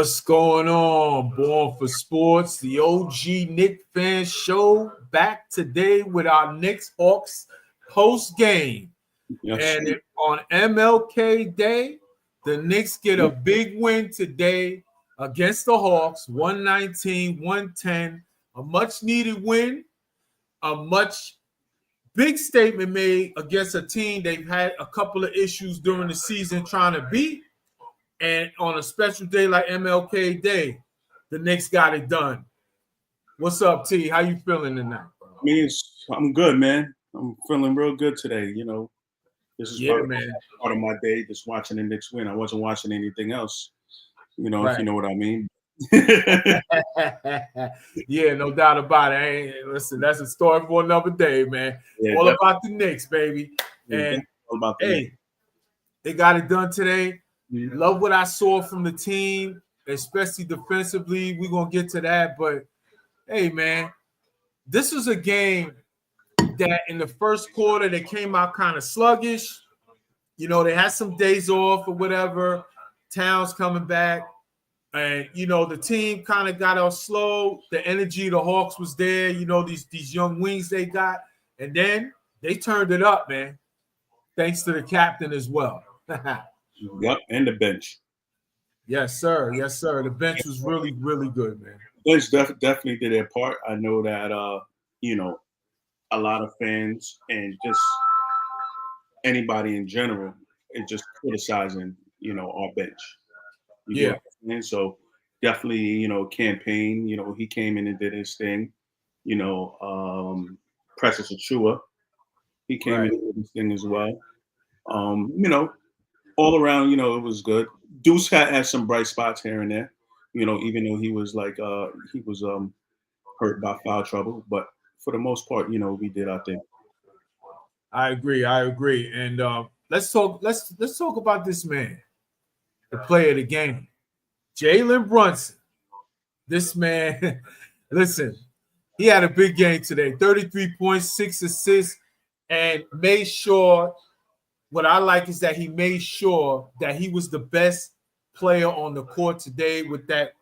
What's going on? Born for Sports, the OG Knicks fan show, back today with our Knicks Hawks post game. Yes. And on MLK Day, the Knicks get a big win today against the Hawks, 119-110, a much needed win, a much big statement made against a team they've had a couple of issues during the season trying to beat. And on a special day like MLK Day, the Knicks got it done. What's up, T? How you feeling tonight, bro? I'm good, man. I'm feeling real good today. This is part of my day, just watching the Knicks win. I wasn't watching anything else, if you know what I mean. Yeah, no doubt about it. Listen, that's a story for another day, man. Yeah, all about the Knicks, baby. And all about the Knicks. They got it done today. Love what I saw from the team, especially defensively. We're going to get to that. But, hey, man, this was a game that in the first quarter they came out kind of sluggish. They had some days off or whatever. Towns coming back. And, the team kind of got out slow. The energy of the Hawks was there. These young wings they got. And then they turned it up, man, thanks to the captain as well. Yep, and the bench. Yes, sir. Yes, sir. The bench was really, really good, man. The bench definitely did their part. I know that, a lot of fans and just anybody in general is just criticizing, our bench. And so definitely, campaign, he came in and did his thing. Precious Achua, he came in and did his thing as well. All around, it was good. Deuce had some bright spots here and there, even though he was hurt by foul trouble. But for the most part, we did our thing. I agree. And let's talk about this man, the player of the game, Jalen Brunson. This man, listen, he had a big game today, 33 points, 6 assists, and made sure. What I like is that he made sure that he was the best player on the court today with that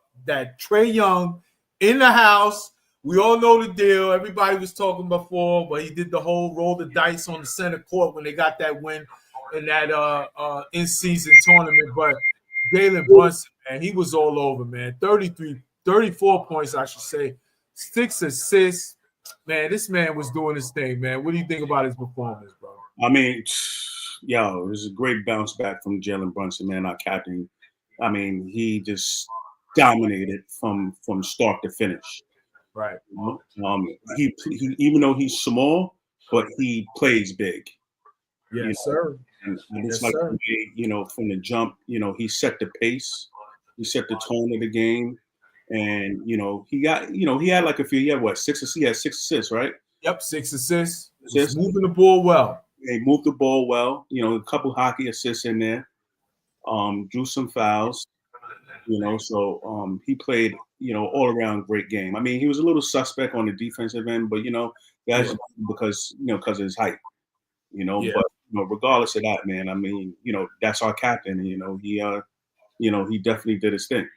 Trae Young in the house. We all know the deal. Everybody was talking before, but he did the whole roll the dice on the center court when they got that win in that in-season tournament. But Jalen Brunson, man, he was all over, man. 34 points, I should say. 6 assists. Man, this man was doing his thing, man. What do you think about his performance, bro? I mean, it was a great bounce back from Jalen Brunson, man, our captain. I mean, he just dominated from start to finish. Right. He even though he's small, but he plays big. Yes, sir. And it's like, from the jump, he set the pace, he set the tone of the game, and he got, he had like he had 6 assists? He had 6 assists, right? Yep, 6 assists. He's moving the ball well. They moved the ball well, a couple hockey assists in there, drew some fouls, so he played, all around great game. I mean, he was a little suspect on the defensive end, but, that's because of his height, but, regardless of that, man, I mean, that's our captain, he definitely did his thing.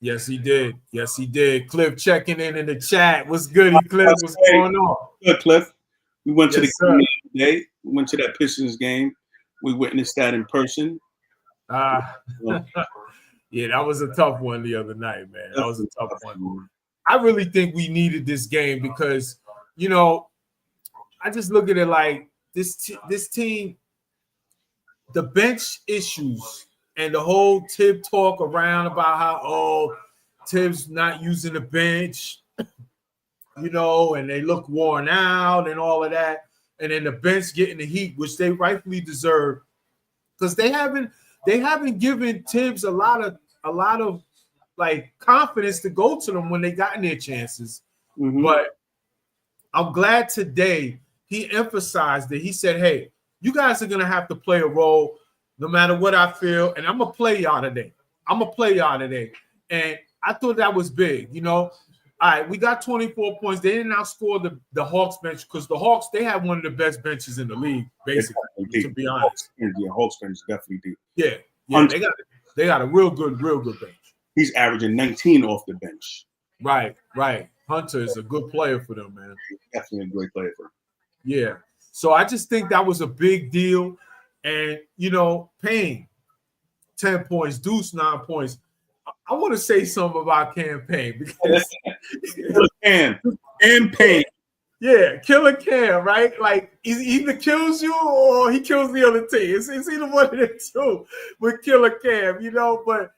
Yes, he did. Cliff checking in the chat. What's good, Cliff? What's going on? Good, Cliff. We went to the game today. We went to that Pistons game. We witnessed that in person. Yeah, that was a tough one the other night, man. That was a tough one. I really think we needed this game because, I just look at it like this team, the bench issues and the whole Tibb talk around about how, Tibb's not using the bench, and they look worn out and all of that. And then the bench getting the heat, which they rightfully deserve, because they haven't given Tibbs a lot of like confidence to go to them when they gotten their chances. Mm-hmm. But I'm glad today he emphasized that. He said, "Hey, you guys are gonna have to play a role no matter what I feel, and I'm gonna play y'all today. And I thought that was big, All right, we got 24 points. They didn't outscore the Hawks bench because the Hawks, they have one of the best benches in the league, basically, to be honest. Yeah, Hawks bench definitely deep. Yeah, they got a real good bench. he's averaging 19 off the bench. Right. Hunter is a good player for them, man. Definitely a great player for them. Yeah. So I just think that was a big deal. And, Payne, 10 points, Deuce, 9 points. I want to say something about campaign because and Payne. Yeah, Killer Cam, right? Like he either kills you or he kills the other team. It's either one of the two with Killer Cam, But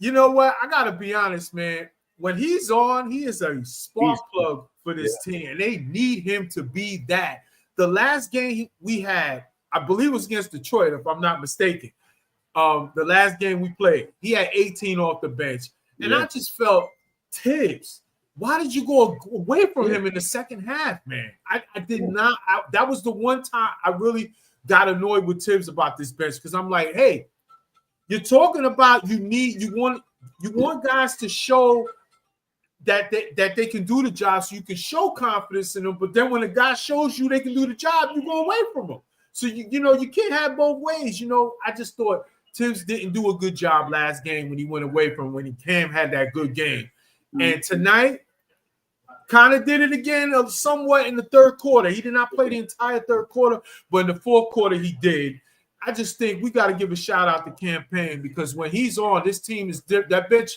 you know what? I gotta be honest, man. When he's on, he is a spark plug for this team, and they need him to be that. The last game we had, I believe, was against Detroit, if I'm not mistaken. The last game we played, he had 18 off the bench, and I just felt, Tibbs, why did you go away from him in the second half, man? I did not. That was the one time I really got annoyed with Tibbs about this bench because I'm like, hey, you're talking about you want guys to show that they can do the job, so you can show confidence in them. But then when a guy shows you they can do the job, you go away from them. So you can't have both ways. I just thought Tibbs didn't do a good job last game when he went away from when Cam had that good game, and tonight. Kind of did it again somewhat in the third quarter. He did not play the entire third quarter, but in the fourth quarter he did. I just think we got to give a shout out to Campaign because when he's on, this team is that bench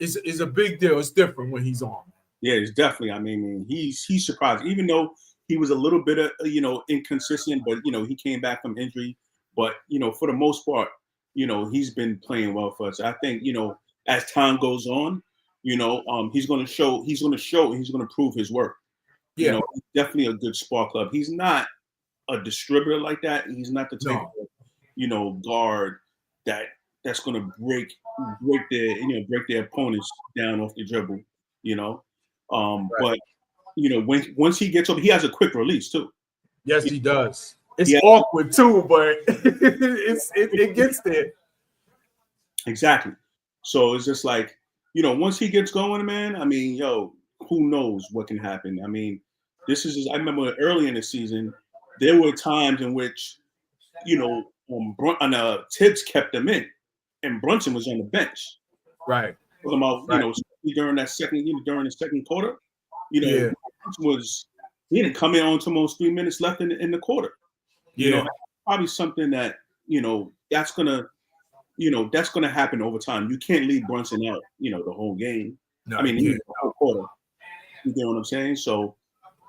is a big deal. It's different when he's on. Yeah, it's definitely. I mean, he's surprised, even though he was a little bit of inconsistent, but he came back from injury. But for the most part, he's been playing well for us. I think as time goes on. He's going to prove his work. Yeah. He's definitely a good spark plug. He's not a distributor like that. He's not the type of, guard that's going to break their opponents down off the dribble, But, once he gets over, he has a quick release too. Yes, he does. It's awkward too, but it gets there. Exactly. So it's just like, once he gets going, man, I mean, who knows what can happen? I mean, I remember early in the season, there were times in which, Tibbs kept them in, and Brunson was on the bench. Right. Talking about, during the second quarter, he didn't come in on almost 3 minutes left in the quarter. Probably something that, that's going to happen over time. You can't leave Brunson out, the whole game. No, the whole quarter. You get what I'm saying? So,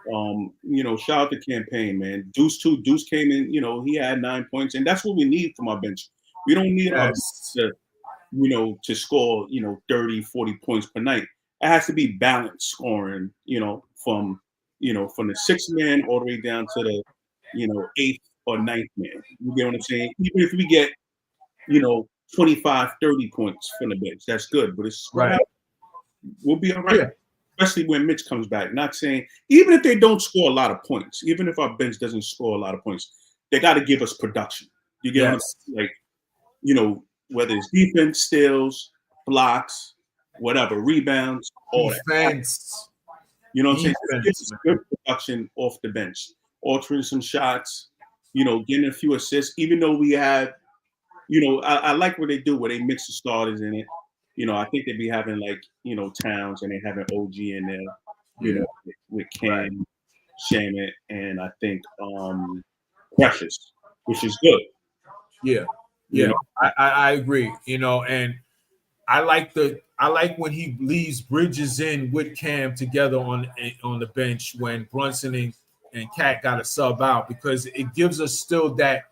shout out to Campaign, man. Deuce came in, he had 9 points, and that's what we need from our bench. We don't need our bench to score, 30, 40 points per night. It has to be balanced scoring, from the sixth man all the way down to the, eighth or ninth man. You get what I'm saying? Even if we get, 25, 30 points from the bench. That's good, but it's right. We'll be all right, especially when Mitch comes back. Not saying, even if they don't score a lot of points, even if our bench doesn't score a lot of points, they got to give us production. You get what I'm saying? Like, whether it's defense, steals, blocks, whatever, rebounds, all defense. That. You know what I'm saying? It's good production off the bench, altering some shots, getting a few assists, even though we have. I like what they do where they mix the starters in it. I think they be having Towns and they having OG in there, with Cam, Shamit, and I think Precious, which is good. Yeah. I agree. And I like when he leaves Bridges in with Cam together on the bench when Brunson and Cat got a sub out because it gives us still that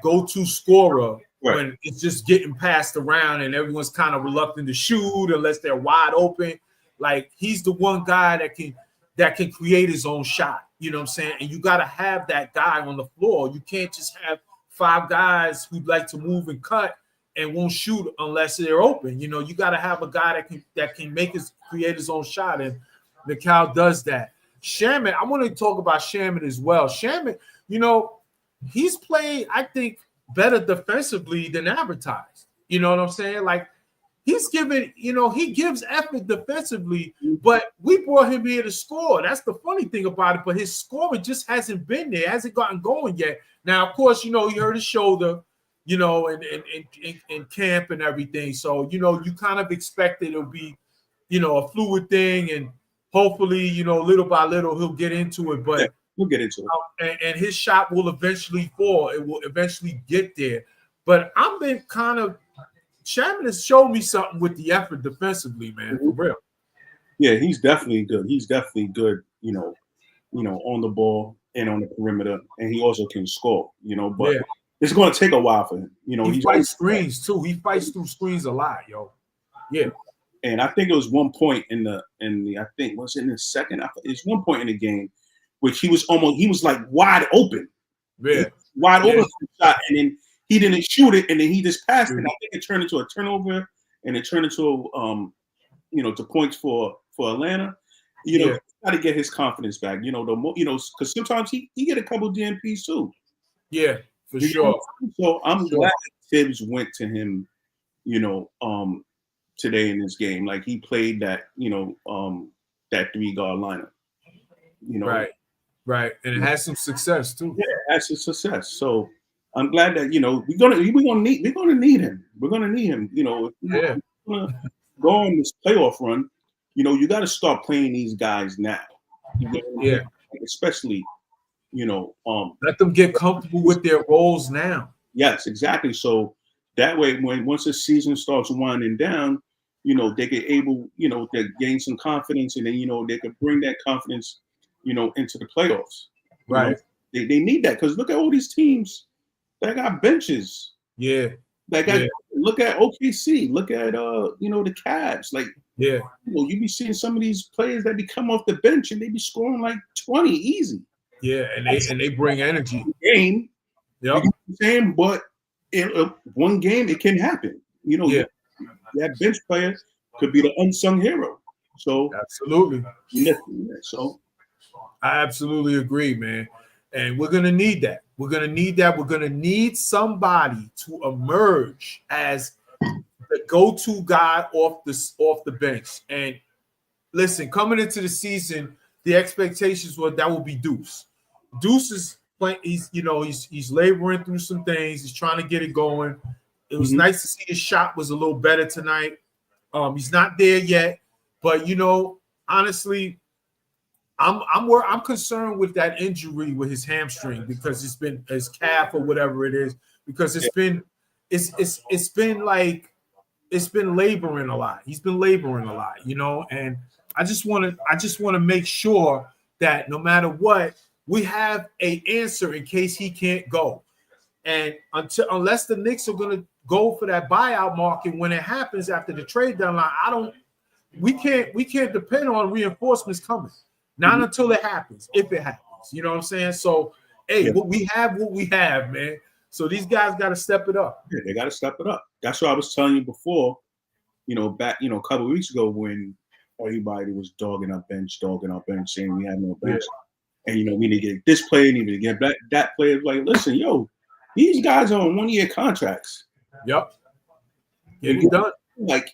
go-to scorer. Right. When it's just getting passed around and everyone's kind of reluctant to shoot unless they're wide open. Like he's the one guy that can create his own shot. You know what I'm saying? And you got to have that guy on the floor. You can't just have 5 guys who like to move and cut and won't shoot unless they're open. You got to have a guy that can create his own shot. And Mikal does that. Shamit, I want to talk about Shamit as well. Shamit, he's played, I think, better defensively than advertised. You know what I'm saying? Like he's giving, he gives effort defensively, but we brought him here to score. That's the funny thing about it. But his scoring just hasn't been there, hasn't gotten going yet. Now, of course, he hurt his shoulder, in camp and everything. So, you kind of expect it'll be, a fluid thing, and hopefully, little by little he'll get into it. But we'll get into it. And his shot will eventually fall. It will eventually get there. But I've been Chapman has showed me something with the effort defensively, man, for real. Yeah, he's definitely good. He's definitely good, on the ball and on the perimeter, and he also can score, but it's going to take a while for him. He fights screens too. He fights through screens a lot, yo. Yeah. And I think it was one point in the I think was it in the second. It's one point in the game which he was like wide open. Yeah. Wide open shot, and then he didn't shoot it, and then he just passed it. I think it turned into a turnover, and it turned into to points for Atlanta. Got to get his confidence back. Because sometimes he get a couple DNPs too. Yeah, for sure. So I'm glad Tibbs went to him. Today in this game, like he played that that 3-guard lineup. Right, and it has some success too. Yeah, it has some success. So I'm glad that we're gonna need him. We're gonna need him. If we're gonna go on this playoff run, you got to start playing these guys now. Yeah, especially let them get comfortable with their roles now. Yes, exactly. So that way, once the season starts winding down, they get able, to gain some confidence, and then they can bring that confidence, into the playoffs. Right. They need that, because look at all these teams that got benches. Yeah. Look at OKC. Look at the Cavs. Like, yeah, you be seeing some of these players that be come off the bench and they be scoring like 20 easy. Yeah, and they bring energy. Game. Yep. You know what I'm saying? But in one game, it can happen. That bench player could be the unsung hero. So absolutely. So I absolutely agree, man. And we're gonna need that. We're gonna need somebody to emerge as the go-to guy off the bench. And listen, coming into the season, the expectations were that will be Deuce. Deuce is playing. He's laboring through some things. He's trying to get it going. It was nice to see his shot was a little better tonight. He's not there yet, but honestly, I'm concerned with that injury with his hamstring, because it's been his calf or whatever it is, because it's been laboring a lot. He's been laboring a lot, and I just want to make sure that no matter what, we have an answer in case he can't go. And unless the Knicks are going to go for that buyout market when it happens after the trade deadline, we can't depend on reinforcements coming. Not until it happens, if it happens. You know what I'm saying? So, what we have, man. So these guys got to step it up. Yeah, they got to step it up. That's what I was telling you before, back, a couple of weeks ago, when everybody was dogging our bench, saying we had no bench. Yeah. And, we need to get this player, need to get that player. Like, listen, these guys are on 1-year contracts. Yep. Get it done. Like,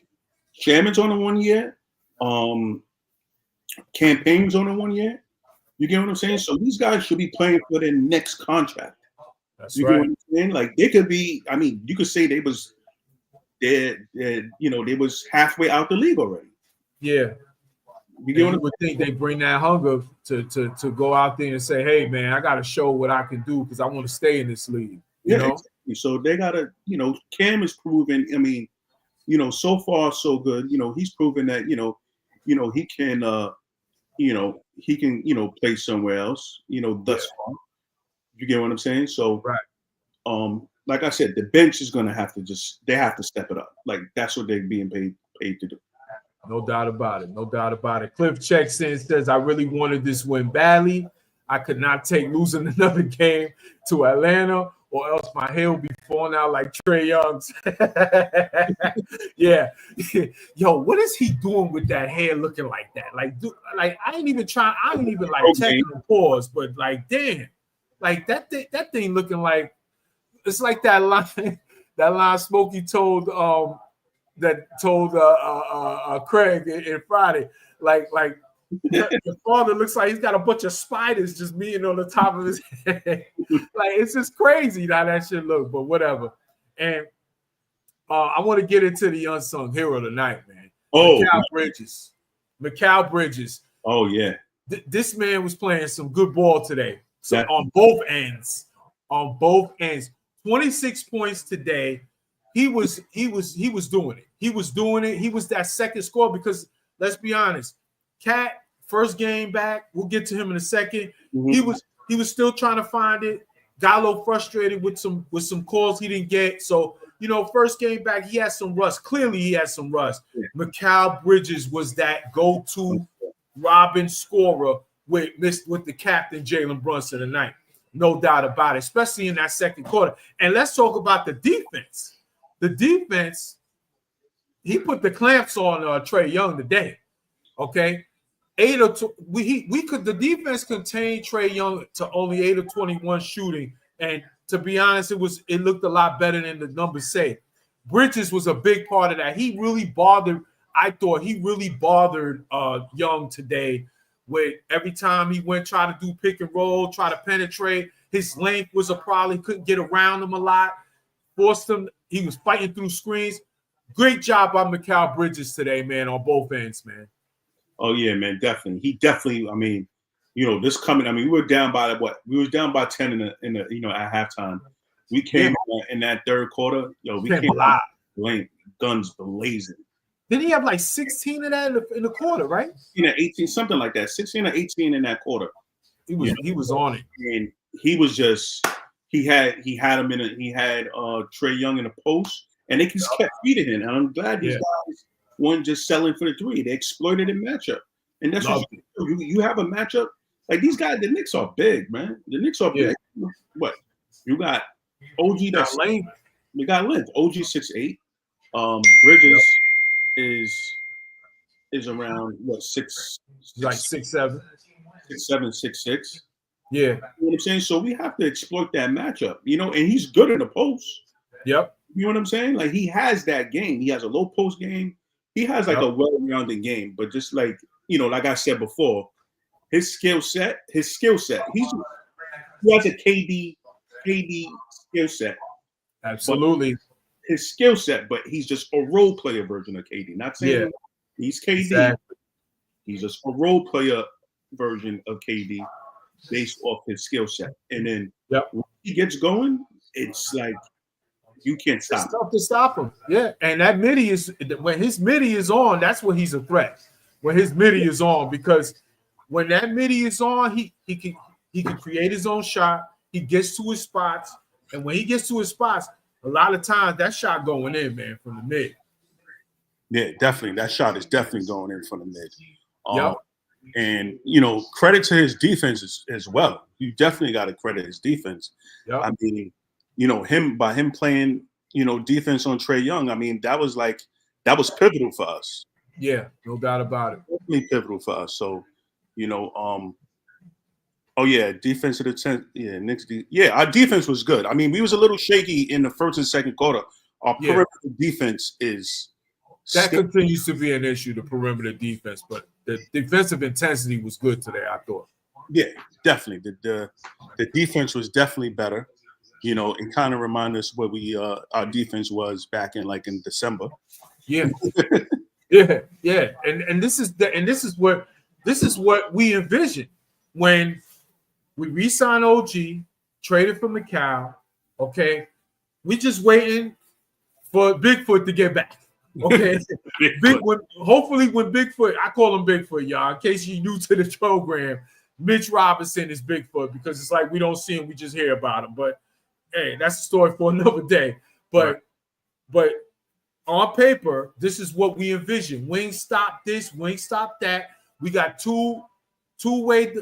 Chairman's on a 1 year. Campaign's on a 1 year. You get what I'm saying? So these guys should be playing for their next contract. That's you right. Get what I'm saying? Like, they could be. I mean, you could say they was halfway out the league already. Yeah. You would think they bring that hunger to go out there and say, "Hey, man, I got to show what I can do because I want to stay in this league." You know. Exactly. So they gotta. Cam is proven. I mean, so far so good. He's proven that he can. He can. Play somewhere else. Thus far. You get what I'm saying? So, right. Like I said, the bench is gonna have to they have to step it up. Like, that's what they're being paid to do. No doubt about it. Cliff checks in, says, I really wanted this win badly. I could not take losing another game to Atlanta, or else my hair will be falling out like Trae Young's. Yeah. Yo, what is he doing with that hair looking like that? Like I ain't even checking the pause, but like, damn. Like that thing looking like, it's like that line Smokey told Craig in Friday, like the father looks like he's got a bunch of spiders just being on the top of his head. Like, it's just crazy how that shit look, but whatever. And I want to get into the unsung hero tonight, man. Oh, Mikal Bridges. Oh, yeah. This man was playing some good ball today. So on both ends. 26 points today. He was doing it. He was doing it. He was that second score because let's be honest, Cat, first game back, we'll get to him in a second. Mm-hmm. He was still trying to find it. Got a little frustrated with some calls he didn't get. So, first game back, he had some rust. Clearly, he had some rust. Yeah. Mikal Bridges was that go-to Robin scorer with the captain, Jalen Brunson, tonight. No doubt about it, especially in that second quarter. And let's talk about the defense. The defense, he put the clamps on Trae Young today. Okay, 8 or 2. The defense contained Trae Young to only 8 of 21 shooting, and to be honest, it looked a lot better than the numbers say. Bridges was a big part of that. He really bothered. I thought he really bothered Young today. With every time he went try to do pick and roll, try to penetrate, his length was a problem. He couldn't get around him a lot. Forced him. He was fighting through screens. Great job by Mikal Bridges today, man, on both ends, man. Oh yeah, man, definitely. He definitely. I mean, this coming. I mean, we were down by what? We was down by 10 in the at halftime. We came in that third quarter. We came out guns blazing. Didn't he have like 16 of that in the quarter, right? 18, something like that. 16 or 18 in that quarter. He was on it. And he was just he had him he had Trae Young in the post, and they just kept feeding him. And I'm glad these guys weren't just selling for the three. They exploited the matchup. And that's what you have a matchup. Like these guys, the Knicks are big, man. The Knicks are big. What? You got OG that's length. You got length. OG 6'8". Bridges is around what 6 like 6'7". 6'7", 6'6". Yeah. You know what I'm saying? So we have to exploit that matchup, and he's good in the post. Yep. You know what I'm saying? Like he has that game. He has a low post game. He has like a well-rounded game, but just like, like I said before, his skill set, he has a KD skill set. Absolutely. His skill set, but he's just a role player version of KD. Not saying he's KD. Exactly. He's just a role player version of KD based off his skill set. And then when he gets going, it's like you can't stop. It's tough to stop him. Yeah. And that midi when his midi is on, that's when he's a threat. When his midi is on, because when that midi is on, he can create his own shot. He gets to his spots. And when he gets to his spots, a lot of times that shot going in, man, from the mid. Yeah, definitely. That shot is definitely going in from the mid. And, credit to his defense as well. You definitely got to credit his defense. Yep. I mean, him playing, defense on Trae Young, I mean, that was pivotal for us. Yeah, no doubt about it. Definitely pivotal for us. So, defense of the 10th. Yeah, Knicks. Our defense was good. I mean, we was a little shaky in the first and second quarter. Our perimeter defense continues to be an issue, the perimeter defense, but the defensive intensity was good today, I thought. Yeah, definitely. The defense was definitely better. It kind of reminded us what our defense was back in December. Yeah. yeah. And this is what we envisioned when we re-signed OG, traded for Mikal. Okay, we just waiting for Bigfoot to get back. Okay, hopefully when Bigfoot, I call him Bigfoot, y'all. In case you're new to the program, Mitch Robinson is Bigfoot because it's like we don't see him, we just hear about him. But hey, that's a story for another day. But on paper, this is what we envision. Wing stop this, wing stop that. We got two-way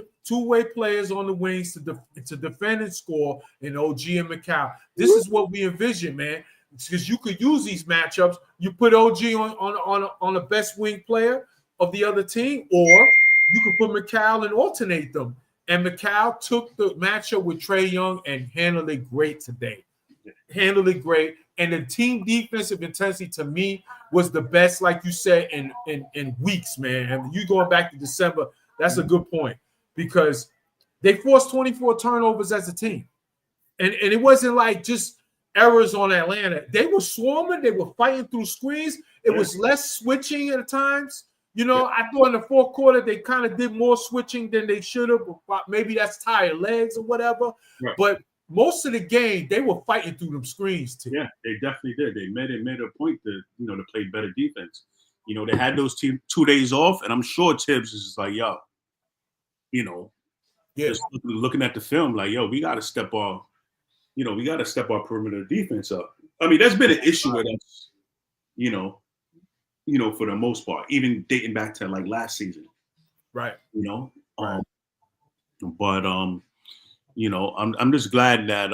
players on the wings to defend and score in OG and Mikal. This is what we envision, man. Because you could use these matchups. You put OG on the best wing player of the other team, or you could put Mikal and alternate them. And Mikal took the matchup with Trae Young and handled it great today. Handled it great. And the team defensive intensity to me was the best, like you said, in weeks, man. And you going back to December, that's a good point because they forced 24 turnovers as a team. And it wasn't like just errors on Atlanta. They were swarming. They were fighting through screens. It was less switching at times. You know, I thought in the fourth quarter they kind of did more switching than they should have. Maybe that's tired legs or whatever. Right. But most of the game, they were fighting through them screens too. Yeah, they definitely did. They made a point to to play better defense. You know, they had those 2 days off, and I'm sure Tibbs is just like, yo, just looking at the film, like, yo, we got to step our perimeter defense up. I mean, that's been an issue with us, for the most part, even dating back to like last season. Right. But I'm just glad that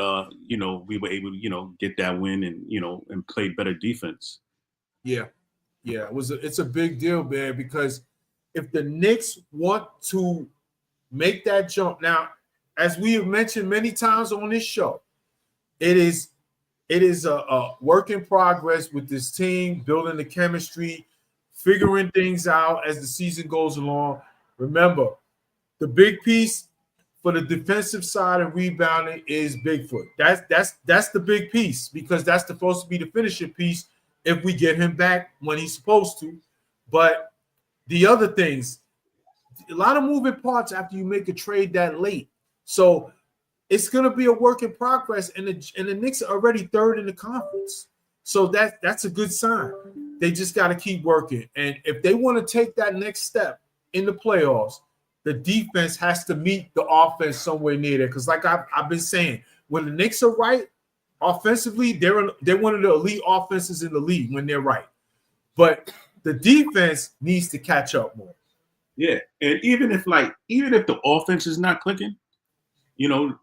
we were able to get that win and play better defense. Yeah. It's a big deal, man, because if the Knicks want to make that jump now, as we have mentioned many times on this show, it is a work in progress with this team, building the chemistry, figuring things out as the season goes along. Remember, the big piece for the defensive side and rebounding is Bigfoot. That's the big piece, because that's supposed to be the finishing piece if we get him back when he's supposed to. But the other things, a lot of moving parts after you make a trade that late. So it's going to be a work in progress, and the Knicks are already third in the conference. So that's a good sign. They just got to keep working. And if they want to take that next step in the playoffs, the defense has to meet the offense somewhere near there. Because like I've been saying, when the Knicks are right, offensively, they're one of the elite offenses in the league when they're right. But the defense needs to catch up more. Yeah, and even if the offense is not clicking, the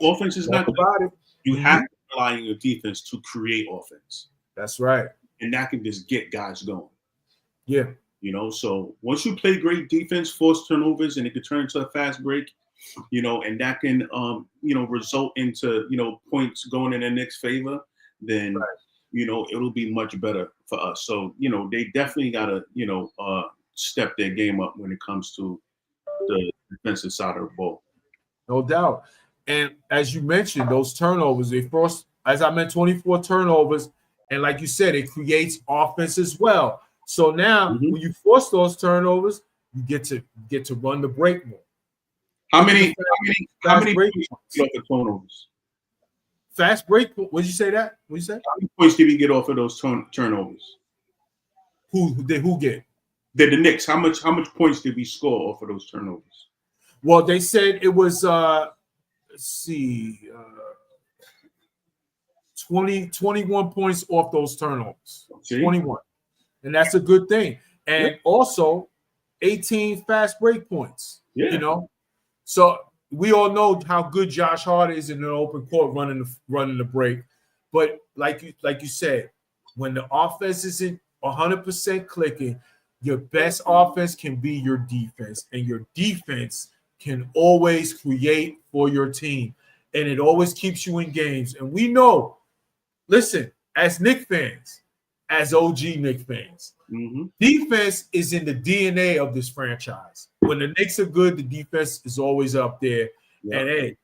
offense is not about it. You have to rely on your defense to create offense. That's right. And that can just get guys going. Yeah. So once you play great defense, force turnovers, and it can turn into a fast break, and that can, result into, points going in the Knicks' favor, then, it'll be much better for us. So, they definitely got to, step their game up when it comes to the defensive side of the ball. No doubt. And as you mentioned, those turnovers, they forced, as I meant, 24 turnovers. And like you said, it creates offense as well. So now when you force those turnovers, you get to run the break more. How many points off the turnovers? Fast break. What did you say that? What did you say? How many points did we get off of those turnovers? Who get? The Knicks. How much points did we score off of those turnovers? Well, they said it was 21 points off those turnovers. See? 21. And that's a good thing. And also 18 fast break points. Yeah. So we all know how good Josh Hart is in the open court running the break. But like you said, when the offense isn't 100% clicking, your best offense can be your defense, and your defense can always create for your team, and it always keeps you in games. And we know, listen, as Knicks fans, as OG Knicks fans, defense is in the DNA of this franchise. When the Knicks are good, the defense is always up there. Yeah. And hey,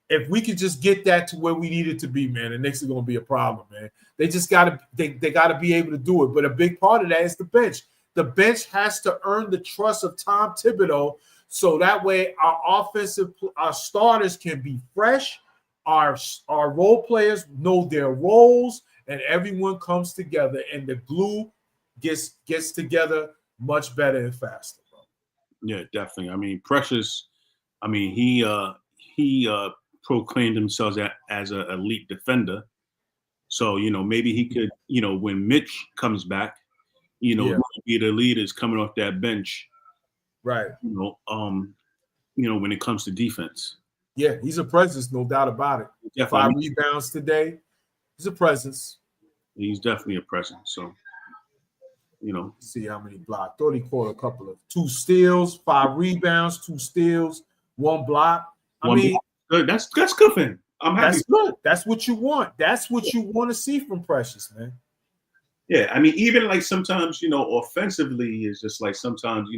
if we could just get that to where we need it to be, man, the Knicks are going to be a problem, man. They just got to they got to be able to do it. But a big part of that is the bench. The bench has to earn the trust of Tom Thibodeau, so that way our starters can be fresh, our role players know their roles, and everyone comes together, and the glue gets together much better and faster. Bro. Yeah, definitely. I mean, Precious. I mean, he proclaimed himself as an elite defender. So maybe he could when Mitch comes back. Be the leaders coming off that bench, right? When it comes to defense, yeah, he's a presence, no doubt about it. Definitely. 5 rebounds today, he's a presence. He's definitely a presence. So, see how many blocks. Thought he caught a couple of 2 steals, 5 rebounds, 2 steals, 1 block. Good. That's good for him. I'm happy. That's good. That's what you want. That's what you want to see from Precious, man. Yeah, I mean, even like sometimes, offensively is just like sometimes,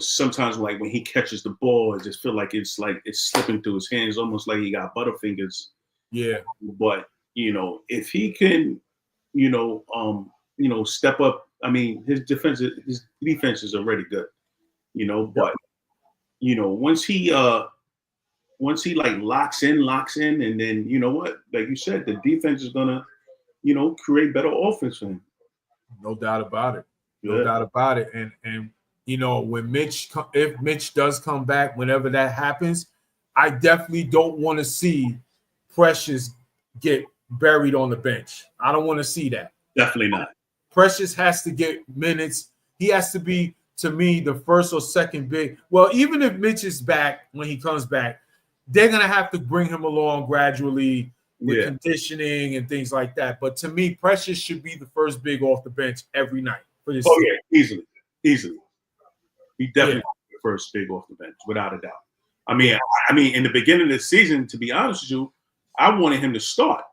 sometimes like when he catches the ball, I just feel like it's slipping through his hands, almost like he got butterfingers. Yeah. But if he can, step up. I mean, his defense is already good. But once he like locks in, and then what, like you said, the defense is gonna create better offense for him. No doubt about it. No Yeah. doubt about it. And when if Mitch does come back, whenever that happens, I definitely don't want to see Precious get buried on the bench. I don't want to see that. Definitely not. Precious has to get minutes. He has to be, to me, the first or second big. Well, even if Mitch is back, when he comes back, they're going to have to bring him along gradually with conditioning and things like that. But to me, Precious should be the first big off the bench every night for this Oh, team. yeah, easily. He definitely the first big off the bench, without a doubt. I mean, in the beginning of the season, to be honest with you, I wanted him to start.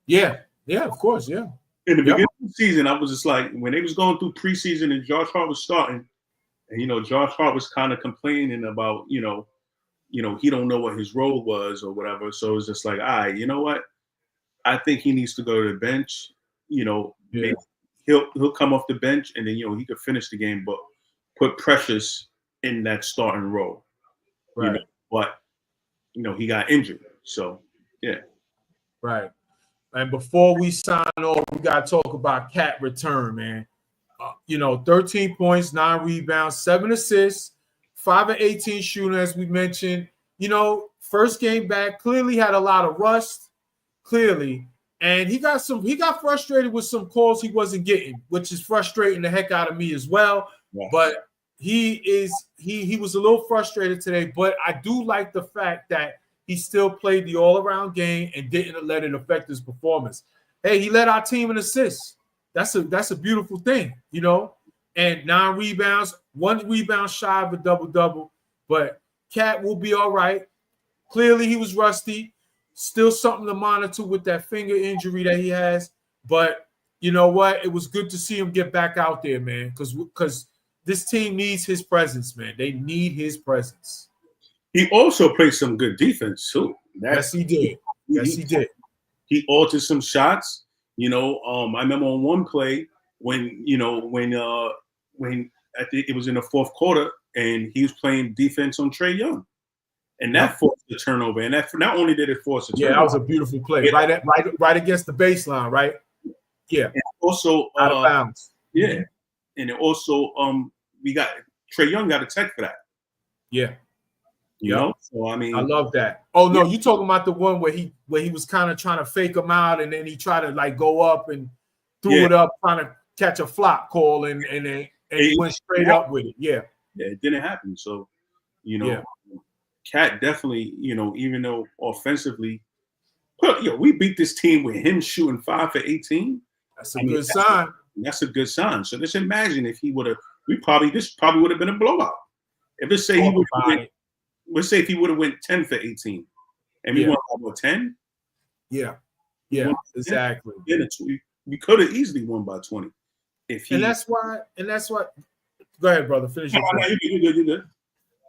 Yeah, of course, yeah. In the beginning of the season, I was just like, when they was going through preseason and Josh Hart was starting, and Josh Hart was kind of complaining about, he don't know what his role was or whatever. So it was just like, all right, you know what? I think he needs to go to the bench. Maybe he'll come off the bench, and then he could finish the game, but put Precious in that starting role. Right. But he got injured. So yeah. Right. And before we sign off, we got to talk about Cat return, man. 13 points, 9 rebounds, 7 assists, 5 of 18 shooting, as we mentioned. First game back, clearly had a lot of rust, clearly. And he got frustrated with some calls he wasn't getting, which is frustrating the heck out of me as well. Yeah. But he was a little frustrated today, but I do like the fact that he still played the all-around game and didn't let it affect his performance. Hey, he led our team in assists. That's a beautiful thing, And 9 rebounds, 1 rebound shy of a double-double. But Cat will be all right. Clearly, he was rusty. Still something to monitor with that finger injury that he has. But you know what? It was good to see him get back out there, man, because this team needs his presence, man. They need his presence. He also played some good defense too. Yes, he did. He did. He altered some shots. I remember on one play when I think it was in the fourth quarter, and he was playing defense on Trae Young, and that forced the turnover. And that not only did it force the turnover, that was a beautiful play, right against the baseline, right? Yeah. And also out of bounds. Yeah, and it also we got Trae Young got a tech for that. Yeah. You know, so I mean, I love that. Oh no, you talking about the one where he was kind of trying to fake him out, and then he tried to like go up and threw it up, trying to catch a flop call, and he went straight up with it. Yeah, it didn't happen. So, Cat definitely, even though offensively, we beat this team with him shooting 5 for 18. That's a good sign. That's a good sign. So just imagine if he would have, this probably would have been a blowout. If let's say let's say if he would have went 10 for 18 and we won about 10. Yeah, exactly. We could have easily won by 20. And that's why. Go ahead, brother. Finish your point. You're good.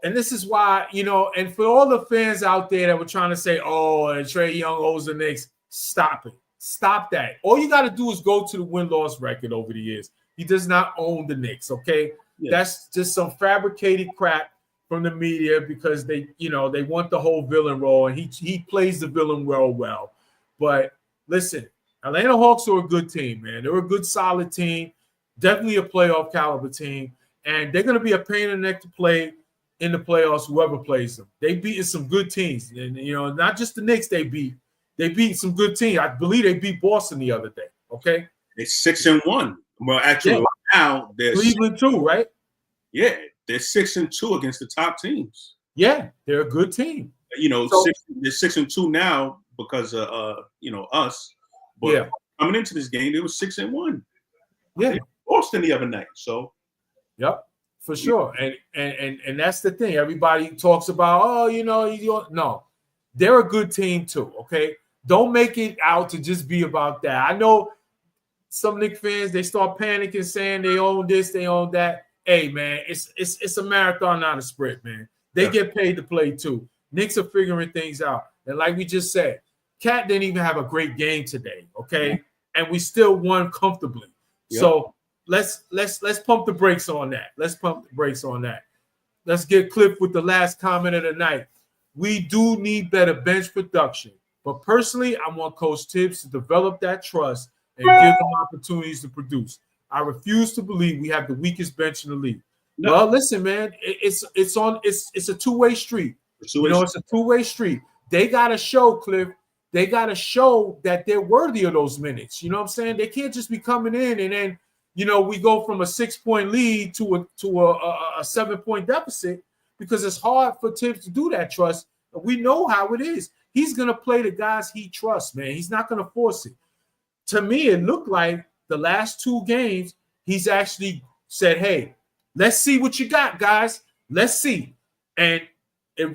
And this is why, and for all the fans out there that were trying to say, Trae Young owes the Knicks, stop it. Stop that. All you got to do is go to the win-loss record over the years. He does not own the Knicks, okay? Yeah. That's just some fabricated crap from the media because they want the whole villain role, and he plays the villain role well. But listen, Atlanta Hawks are a good team, man. They're a good, solid team, definitely a playoff caliber team, and they're going to be a pain in the neck to play in the playoffs, whoever plays them. They beaten some good teams, and not just the Knicks they beat. They beat some good teams. I believe they beat Boston the other day, okay? They're 6-1. Well, actually, right now, they're Cleveland too, right? Yeah, they're 6-2 against the top teams. Yeah, they're a good team. They're 6-2 now because of us. But coming into this game, they were 6-1. Yeah, they Boston the other night. So, yep, for sure. And that's the thing. Everybody talks about, no, they're a good team too. Okay, don't make it out to just be about that. I know some Knicks fans, they start panicking, saying they own this, they own that. Hey, man, it's a marathon, not a sprint, man. They get paid to play too. Knicks are figuring things out. And like we just said, Cat didn't even have a great game today, okay? And we still won comfortably. Yep. So let's pump the brakes on that. Let's pump the brakes on that. Let's get Cliff with the last comment of the night. We do need better bench production. But personally, I want Coach Tibbs to develop that trust and give them opportunities to produce. I refuse to believe we have the weakest bench in the league. No. Well, listen, man, it's a two-way street. It's a two-way street. They gotta show, Cliff. They gotta show that they're worthy of those minutes. You know what I'm saying? They can't just be coming in and then, we go from a 6-point lead to a 7-point deficit, because it's hard for Tibbs to do that, Trust. We know how it is. He's going to play the guys he trusts, man. He's not going to force it. To me, it looked like the last 2 games, he's actually said, hey, let's see what you got, guys. Let's see. And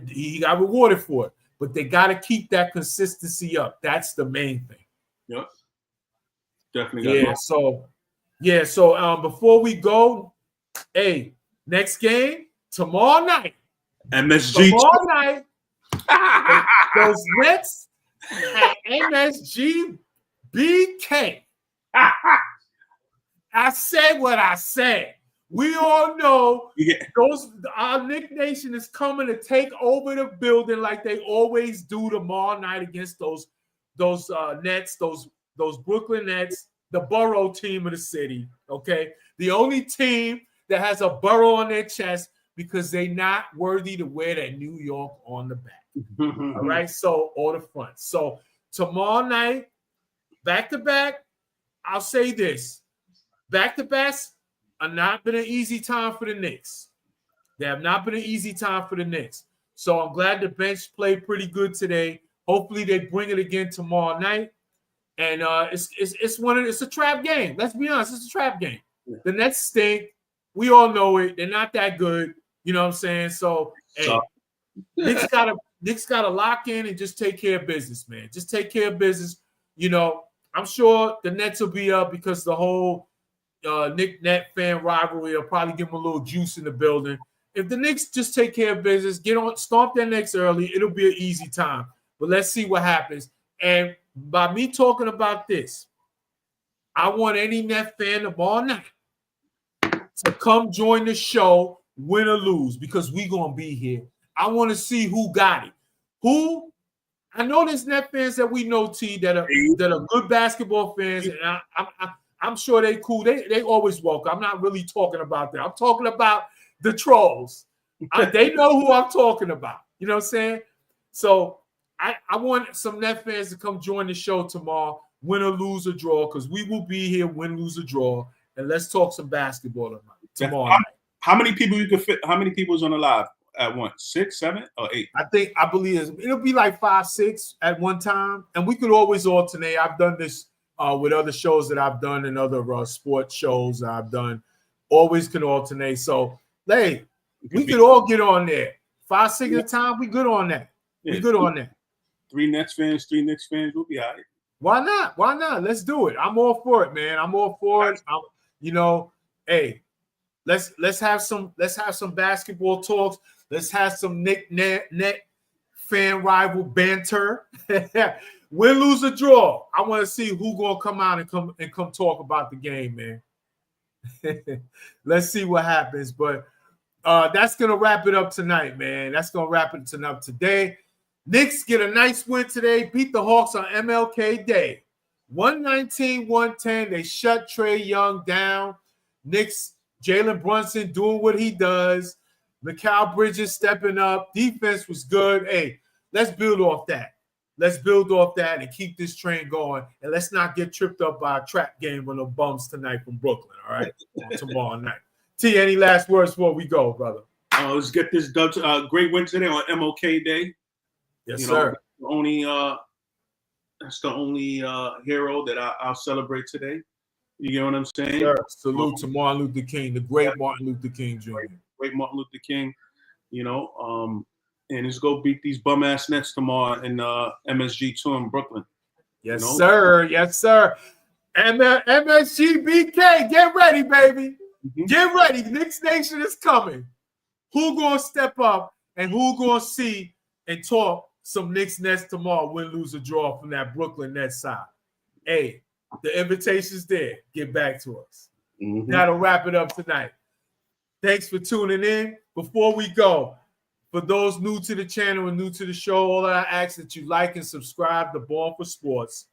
he got rewarded for it. But they got to keep that consistency up. That's the main thing. Yep. Definitely. So before we go, hey, next game, tomorrow night. MSG. Tomorrow night. Those Knicks at MSG BK. I said what I said. We all know our Knick Nation is coming to take over the building like they always do tomorrow night against those Nets, those Brooklyn Nets, the borough team of the city. Okay, the only team that has a borough on their chest because they're not worthy to wear that New York on the back. All right, or the front. So tomorrow night, back to back, I'll say this: back to backs have not been an easy time for the Knicks. They have not been an easy time for the Knicks. So I'm glad the bench played pretty good today. Hopefully they bring it again tomorrow night. And it's a trap game. Let's be honest, it's a trap game. Yeah. The Nets stink. We all know it. They're not that good. You know what I'm saying? So hey, Knicks gotta lock in and just take care of business, man. Just take care of business. I'm sure the Nets will be up because the whole Knick-Net fan rivalry will probably give them a little juice in the building. If the Knicks just take care of business, stomp their Knicks early, it'll be an easy time. But let's see what happens. And by me talking about this, I want any Net fan tomorrow night to come join the show, win or lose, because we're going to be here. I want to see who got it. I know there's Net fans that we know, T, that are good basketball fans, and I'm sure they cool. They always welcome. I'm not really talking about that. I'm talking about the trolls. They know who I'm talking about. You know what I'm saying? So I want some Net fans to come join the show tomorrow, win or lose or draw, because we will be here, win, lose or draw, and let's talk some basketball tomorrow. How many people you can fit? How many people is on the live at once? 6, 7, or 8? I believe it'll be like 5, 6 at one time, and we could always alternate. I've done this with other shows that I've done and other sports shows I've done. Always can alternate. So, hey, we could all get on there. 5, 6 at a time. We good on that. We good on that. 3 Nets fans, 3 Knicks fans. We'll be all right. Why not? Why not? Let's do it. I'm all for it, man. I'm all for it. Hey, let's have some basketball talks. Let's have some Net fan rival banter. Win, lose, or draw. I want to see who's gonna come out and come talk about the game, man. Let's see what happens. But that's gonna wrap it up tonight, man. That's gonna wrap it up today. Knicks get a nice win today. Beat the Hawks on MLK Day, 119-110. They shut Trae Young down. Knicks, Jalen Brunson doing what he does. Mikal Bridges stepping up. Defense was good. Hey, let's build off that. Let's build off that and keep this train going. And let's not get tripped up by a trap game with no bums tonight from Brooklyn, all right? Tomorrow night. T, any last words before we go, brother? Let's get this dub. Great win today on MLK Day. Yes, sir. That's the only hero that I'll celebrate today. You get what I'm saying? Sir, salute to Martin Luther King, the great Martin Luther King Jr. Great Martin Luther King, and let's go beat these bum-ass Nets tomorrow in MSG2 in Brooklyn. Yes, sir. Yes, sir. MSG BK, get ready, baby. Mm-hmm. Get ready. Knicks Nation is coming. Who going to step up and who going to see and talk some Knicks Nets tomorrow, win, lose, or draw from that Brooklyn Nets side. Hey, the invitation's there. Get back to us. Mm-hmm. That'll wrap it up tonight. Thanks for tuning in. Before we go, for those new to the channel and new to the show, all I ask that you like and subscribe to Born for Sports.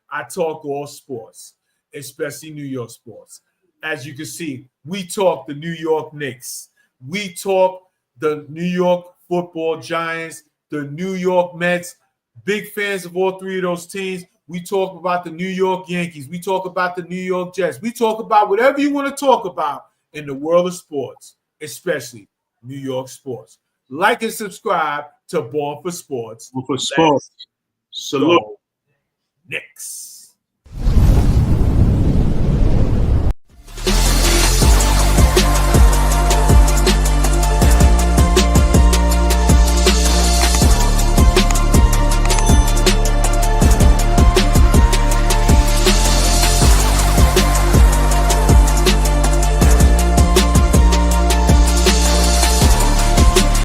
I talk all sports, especially New York sports. As you can see, we talk the New York Knicks. We talk the New York Football Giants, the New York Mets. Big fans of all three of those teams. We talk about the New York Yankees. We talk about the New York Jets. We talk about whatever you want to talk about in the world of sports, especially New York sports. Like and subscribe to Born for Sports. Born for Sports. Salute. Knicks.